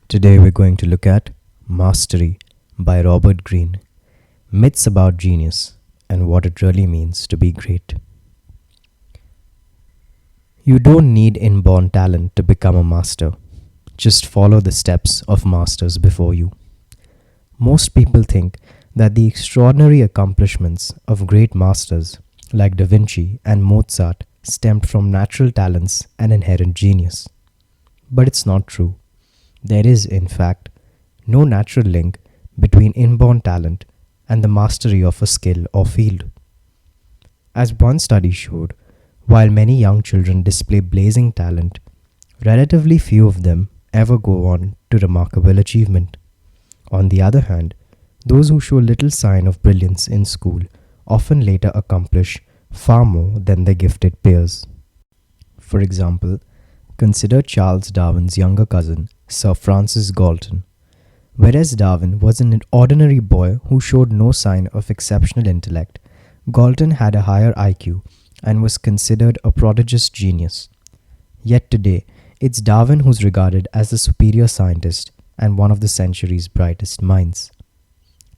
Today we're going to look at Mastery by Robert Greene Myths about Genius and what it really means to be great. You don't need inborn talent to become a master. Just follow the steps of masters before you. Most people think that the extraordinary accomplishments of great masters like Da Vinci and Mozart stemmed from natural talents and inherent genius. But it's not true. There is, in fact, no natural link between inborn talent and the mastery of a skill or field. As one study showed, while many young children display blazing talent, relatively few of them ever go on to remarkable achievement. On the other hand, those who show little sign of brilliance in school often later accomplish far more than their gifted peers. For example, consider Charles Darwin's younger cousin, Sir Francis Galton. Whereas Darwin was an ordinary boy who showed no sign of exceptional intellect, Galton had a higher IQ and was considered a prodigious genius. Yet today, it's Darwin who's regarded as the superior scientist and one of the century's brightest minds.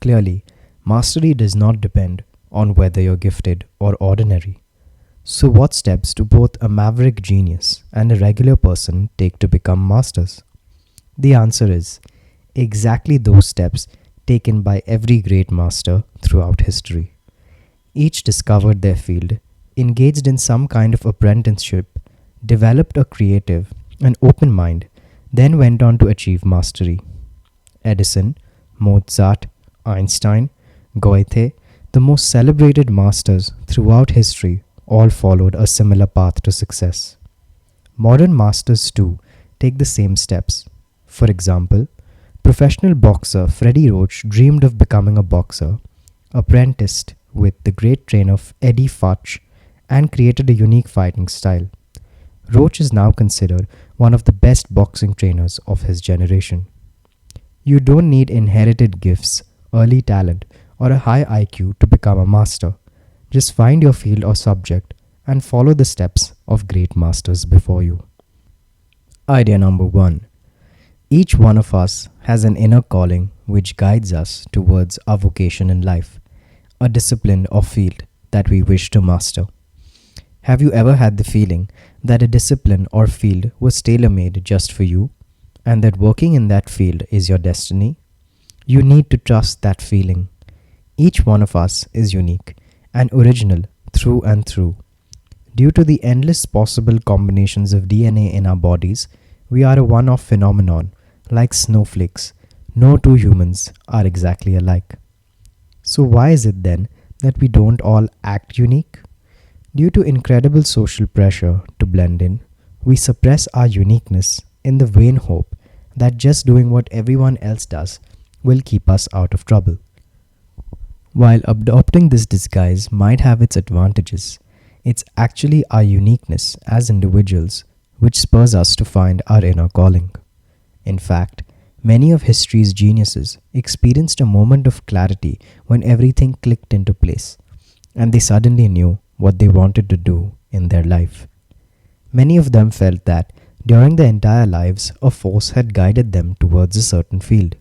Clearly, mastery does not depend on whether you're gifted or ordinary. So what steps do both a maverick genius and a regular person take to become masters? The answer is exactly those steps taken by every great master throughout history. Each discovered their field, engaged in some kind of apprenticeship, developed a creative and open mind, then went on to achieve mastery. Edison, Mozart, Einstein, Goethe, the most celebrated masters throughout history, all followed a similar path to success. Modern masters too take the same steps. For example, professional boxer Freddie Roach dreamed of becoming a boxer, apprenticed with the great trainer Eddie Futch, and created a unique fighting style. Roach is now considered one of the best boxing trainers of his generation. You don't need inherited gifts, early talent, or a high IQ to become a master. Just find your field or subject and follow the steps of great masters before you. Idea number 1. Each one of us has an inner calling which guides us towards our vocation in life, a discipline or field that we wish to master. Have you ever had the feeling that a discipline or field was tailor-made just for you, and that working in that field is your destiny? You need to trust that feeling. Each one of us is unique and original through and through. Due to the endless possible combinations of DNA in our bodies, we are a one-off phenomenon. Like snowflakes, no two humans are exactly alike. So why is it then that we don't all act unique? Due to incredible social pressure to blend in, we suppress our uniqueness in the vain hope that just doing what everyone else does will keep us out of trouble. While adopting this disguise might have its advantages, it's actually our uniqueness as individuals which spurs us to find our inner calling. In fact, many of history's geniuses experienced a moment of clarity when everything clicked into place, and they suddenly knew what they wanted to do in their life. Many of them felt that during their entire lives, a force had guided them towards a certain field.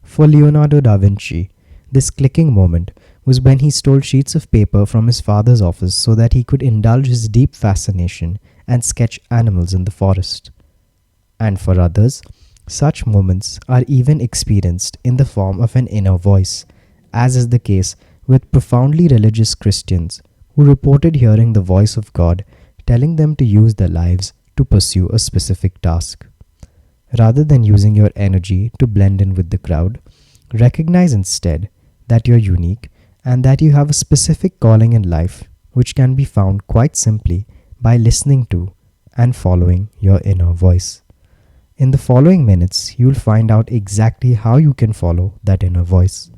For Leonardo da Vinci, this clicking moment was when he stole sheets of paper from his father's office so that he could indulge his deep fascination and sketch animals in the forest. And for others, such moments are even experienced in the form of an inner voice, as is the case with profoundly religious Christians who reported hearing the voice of God telling them to use their lives to pursue a specific task. Rather than using your energy to blend in with the crowd, recognize instead that you're unique and that you have a specific calling in life which can be found quite simply by listening to and following your inner voice. In the following minutes, you'll find out exactly how you can follow that inner voice.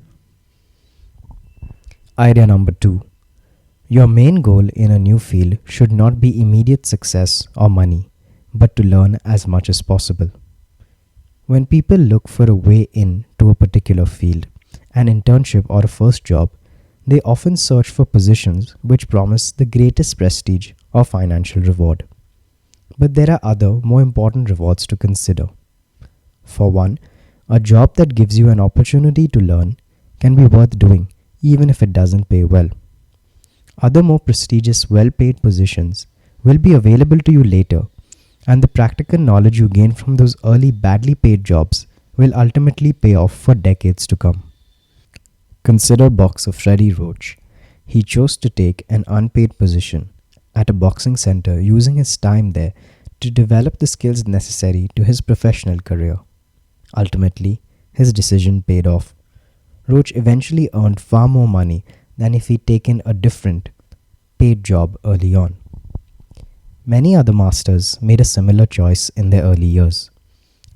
Idea number 2. Your main goal in a new field should not be immediate success or money, but to learn as much as possible. When people look for a way in to a particular field, an internship or a first job, they often search for positions which promise the greatest prestige or financial reward. But there are other, more important rewards to consider. For one, a job that gives you an opportunity to learn can be worth doing even if it doesn't pay well. Other more prestigious, well paid positions will be available to you later, and the practical knowledge you gain from those early, badly paid jobs will ultimately pay off for decades to come. Consider boxer Freddie Roach. He chose to take an unpaid position at a boxing center, using his time there to develop the skills necessary to his professional career. Ultimately, his decision paid off. Roach eventually earned far more money than if he'd taken a different, paid job early on. Many other masters made a similar choice in their early years.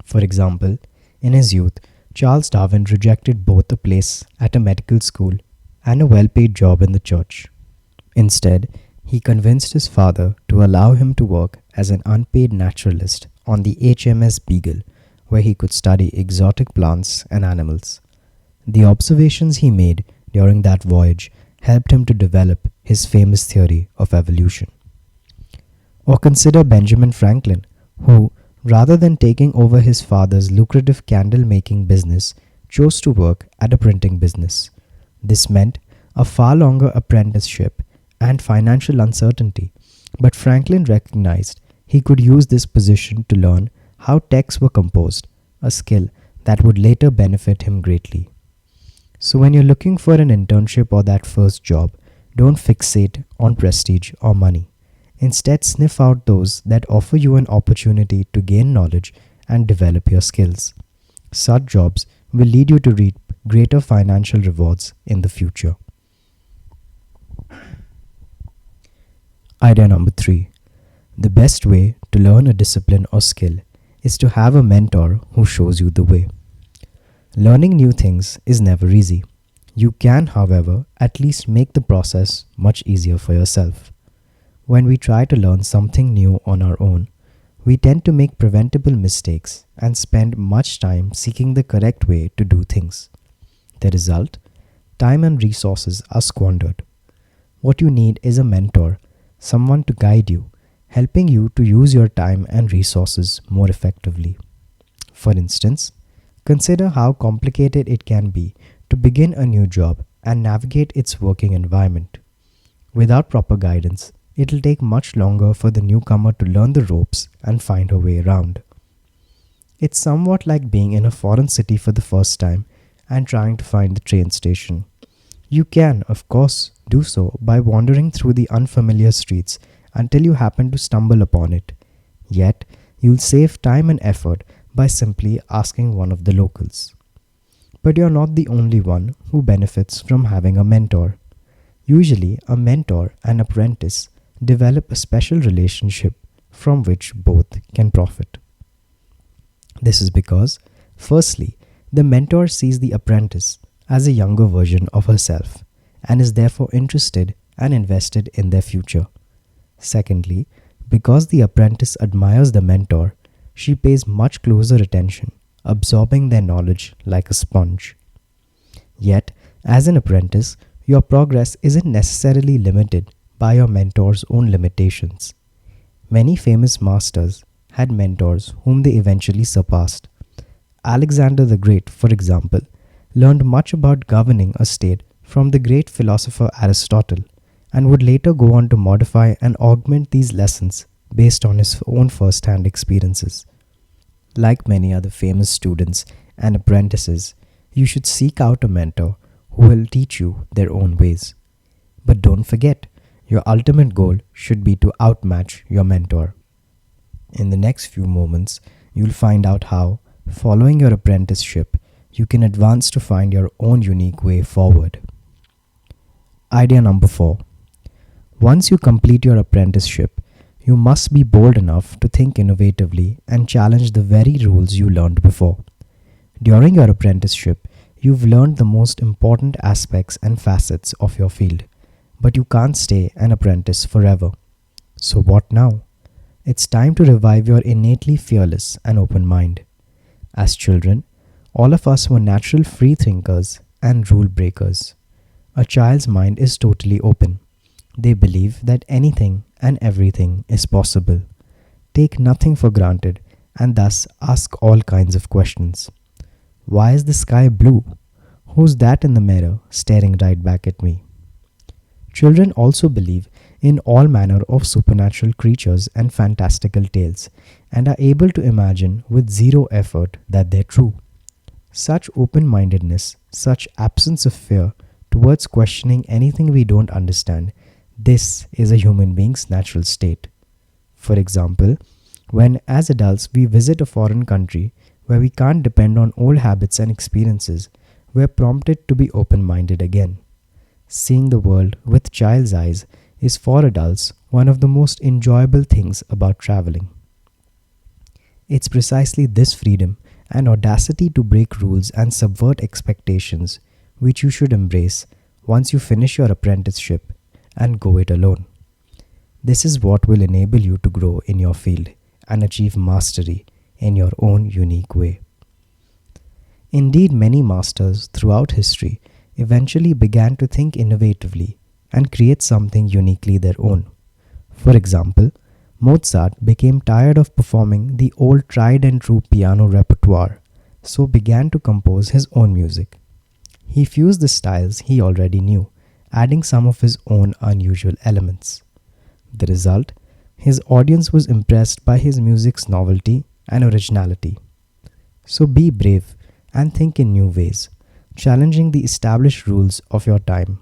For example, in his youth, Charles Darwin rejected both a place at a medical school and a well paid job in the church. Instead, he convinced his father to allow him to work as an unpaid naturalist on the HMS Beagle, where he could study exotic plants and animals. The observations he made during that voyage helped him to develop his famous theory of evolution. Or consider Benjamin Franklin, who, rather than taking over his father's lucrative candle making business, chose to work at a printing business. This meant a far longer apprenticeship and financial uncertainty, but Franklin recognized he could use this position to learn how texts were composed, a skill that would later benefit him greatly. So when you're looking for an internship or that first job, don't fixate on prestige or money. Instead, sniff out those that offer you an opportunity to gain knowledge and develop your skills. Such jobs will lead you to reap greater financial rewards in the future. Idea number 3. The best way to learn a discipline or skill is to have a mentor who shows you the way. Learning new things is never easy. You can, however, at least make the process much easier for yourself. When we try to learn something new on our own, we tend to make preventable mistakes and spend much time seeking the correct way to do things. The result? Time and resources are squandered. What you need is a mentor, someone to guide you, helping you to use your time and resources more effectively. For instance, consider how complicated it can be to begin a new job and navigate its working environment. Without proper guidance, it'll take much longer for the newcomer to learn the ropes and find her way around. It's somewhat like being in a foreign city for the first time and trying to find the train station. You can, of course, do so by wandering through the unfamiliar streets until you happen to stumble upon it. Yet, you'll save time and effort by simply asking one of the locals. But you're not the only one who benefits from having a mentor. Usually, a mentor and apprentice develop a special relationship from which both can profit. This is because, firstly, the mentor sees the apprentice as a younger version of herself and is therefore interested and invested in their future. Secondly, because the apprentice admires the mentor, she pays much closer attention, absorbing their knowledge like a sponge. Yet, as an apprentice, your progress isn't necessarily limited by your mentor's own limitations. Many famous masters had mentors whom they eventually surpassed. Alexander the Great, for example, learned much about governing a state from the great philosopher Aristotle, and would later go on to modify and augment these lessons based on his own first-hand experiences. Like many other famous students and apprentices, you should seek out a mentor who will teach you their own ways. But don't forget, your ultimate goal should be to outmatch your mentor. In the next few moments, you'll find out how, following your apprenticeship, you can advance to find your own unique way forward. Idea number 4. Once you complete your apprenticeship, you must be bold enough to think innovatively and challenge the very rules you learned before. During your apprenticeship, you've learned the most important aspects and facets of your field, but you can't stay an apprentice forever. So what now? It's time to revive your innately fearless and open mind. As children, all of us were natural free thinkers and rule breakers. A child's mind is totally open. They believe that anything and everything is possible. Take nothing for granted and thus ask all kinds of questions. Why is the sky blue? Who's that in the mirror staring right back at me? Children also believe in all manner of supernatural creatures and fantastical tales and are able to imagine with zero effort that they're true. Such open mindedness, such absence of fear towards questioning anything we don't understand, this is a human being's natural state. For example, when as adults we visit a foreign country where we can't depend on old habits and experiences, we're prompted to be open minded again. Seeing the world with child's eyes is for adults one of the most enjoyable things about traveling. It's precisely this freedom and audacity to break rules and subvert expectations which you should embrace once you finish your apprenticeship and go it alone. This is what will enable you to grow in your field and achieve mastery in your own unique way. Indeed, many masters throughout history eventually began to think innovatively and create something uniquely their own. For example, Mozart became tired of performing the old tried and true piano repertoire, so began to compose his own music. He fused the styles he already knew, adding some of his own unusual elements. The result, his audience was impressed by his music's novelty and originality. So be brave and think in new ways, challenging the established rules of your time.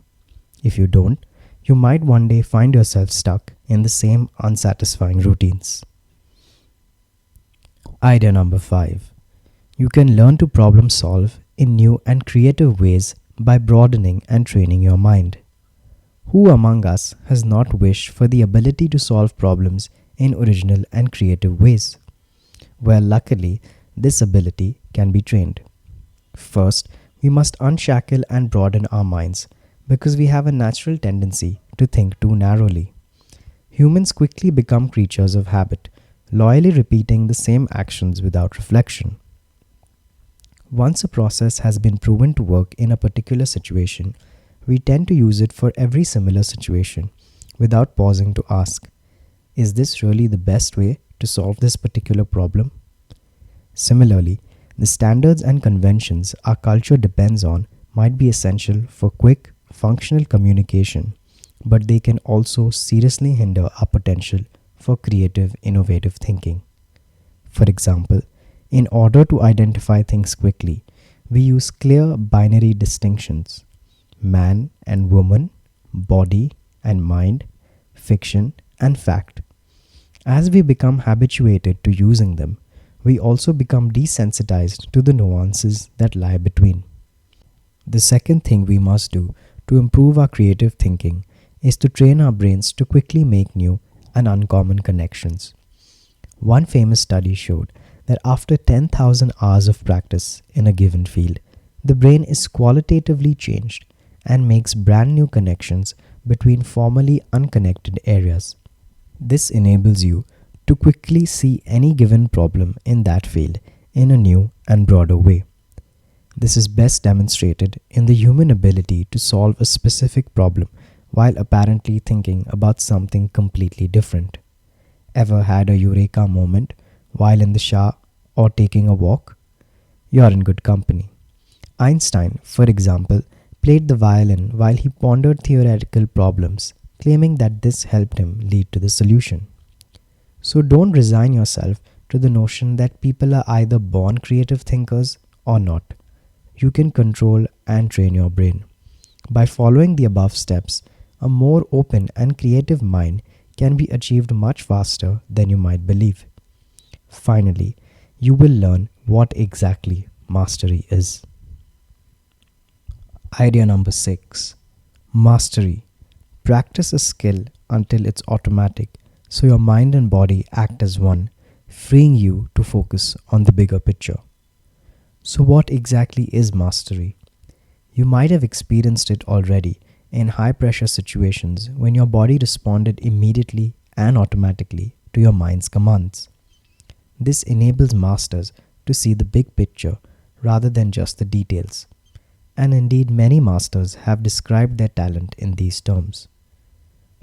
If you don't, you might one day find yourself stuck in the same unsatisfying routines. Idea number 5. You can learn to problem solve in new and creative ways by broadening and training your mind. Who among us has not wished for the ability to solve problems in original and creative ways? Well, luckily, this ability can be trained. First, we must unshackle and broaden our minds because we have a natural tendency to think too narrowly. Humans quickly become creatures of habit, loyally repeating the same actions without reflection. Once a process has been proven to work in a particular situation, we tend to use it for every similar situation without pausing to ask, is this really the best way to solve this particular problem? Similarly, the standards and conventions our culture depends on might be essential for quick, functional communication, but they can also seriously hinder our potential for creative, innovative thinking. For example, in order to identify things quickly, we use clear binary distinctions: man and woman, body and mind, fiction and fact. As we become habituated to using them, we also become desensitized to the nuances that lie between. The second thing we must do to improve our creative thinking is to train our brains to quickly make new and uncommon connections. One famous study showed that after 10,000 hours of practice in a given field, the brain is qualitatively changed and makes brand new connections between formerly unconnected areas. This enables you to quickly see any given problem in that field in a new and broader way. This is best demonstrated in the human ability to solve a specific problem while apparently thinking about something completely different. Ever had a eureka moment while in the shower or taking a walk? You're in good company. Einstein, for example, played the violin while he pondered theoretical problems, claiming that this helped him lead to the solution. So don't resign yourself to the notion that people are either born creative thinkers or not. You can control and train your brain. By following the above steps, a more open and creative mind can be achieved much faster than you might believe. Finally, you will learn what exactly mastery is. Idea number 6. Mastery. Practice a skill until it's automatic, so your mind and body act as one, freeing you to focus on the bigger picture. So what exactly is mastery? You might have experienced it already in high-pressure situations when your body responded immediately and automatically to your mind's commands. This enables masters to see the big picture rather than just the details. And indeed, many masters have described their talent in these terms.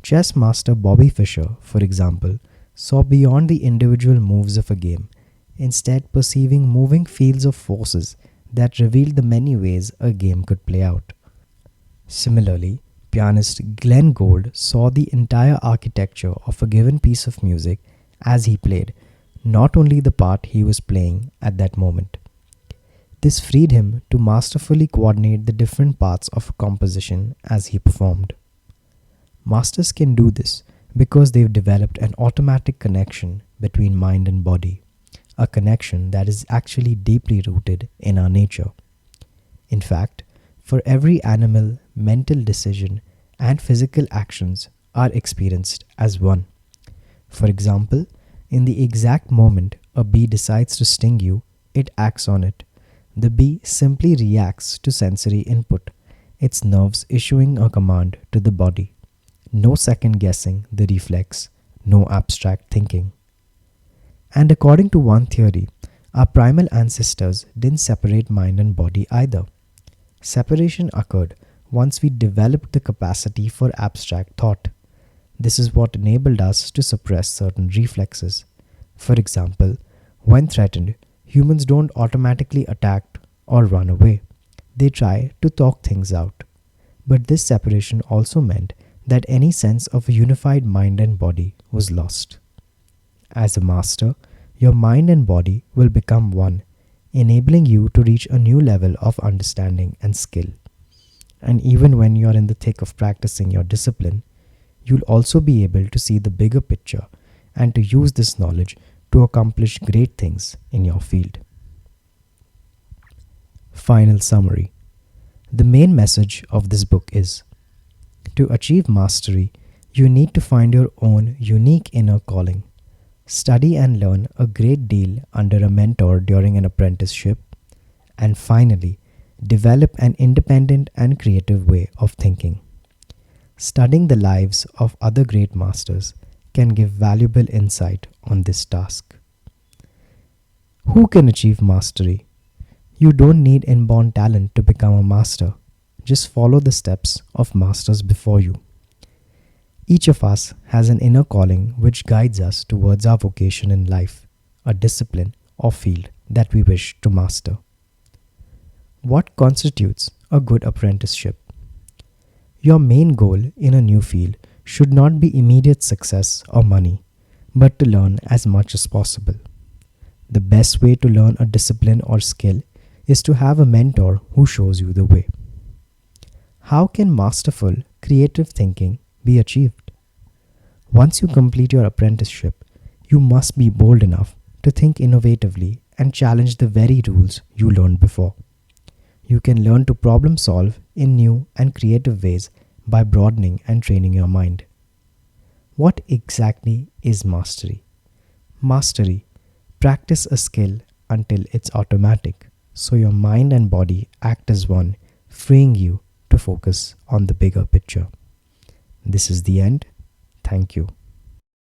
Chess master Bobby Fischer, for example, saw beyond the individual moves of a game instead perceiving moving fields of forces that revealed the many ways a game could play out. Similarly, pianist Glenn Gould saw the entire architecture of a given piece of music as he played, not only the part he was playing at that moment. This freed him to masterfully coordinate the different parts of a composition as he performed. Masters can do this because they've developed an automatic connection between mind and body, a connection that is actually deeply rooted in our nature. In fact, for every animal, mental decision and physical actions are experienced as one. For example, in the exact moment a bee decides to sting you, it acts on it. The bee simply reacts to sensory input, its nerves issuing a command to the body. No second guessing the reflex, no abstract thinking. And according to one theory, our primal ancestors didn't separate mind and body either. Separation occurred once we developed the capacity for abstract thought. This is what enabled us to suppress certain reflexes. For example, when threatened, humans don't automatically attack or run away. They try to talk things out. But this separation also meant that any sense of a unified mind and body was lost. As a master, your mind and body will become one, enabling you to reach a new level of understanding and skill. And even when you are in the thick of practicing your discipline, you'll also be able to see the bigger picture and to use this knowledge to accomplish great things in your field. Final summary. The main message of this book is: to achieve mastery, you need to find your own unique inner calling. Study and learn a great deal under a mentor during an apprenticeship. And finally, develop an independent and creative way of thinking. Studying the lives of other great masters can give valuable insight on this task. Who can achieve mastery? You don't need inborn talent to become a master. Just follow the steps of masters before you. Each of us has an inner calling which guides us towards our vocation in life, a discipline or field that we wish to master. What constitutes a good apprenticeship? Your main goal in a new field should not be immediate success or money, but to learn as much as possible. The best way to learn a discipline or skill is to have a mentor who shows you the way. How can masterful, creative thinking be achieved? Once you complete your apprenticeship, you must be bold enough to think innovatively and challenge the very rules you learned before. You can learn to problem solve in new and creative ways by broadening and training your mind. What exactly is mastery? Mastery: practice a skill until it's automatic, so your mind and body act as one, freeing you to focus on the bigger picture. This is the end. Thank you.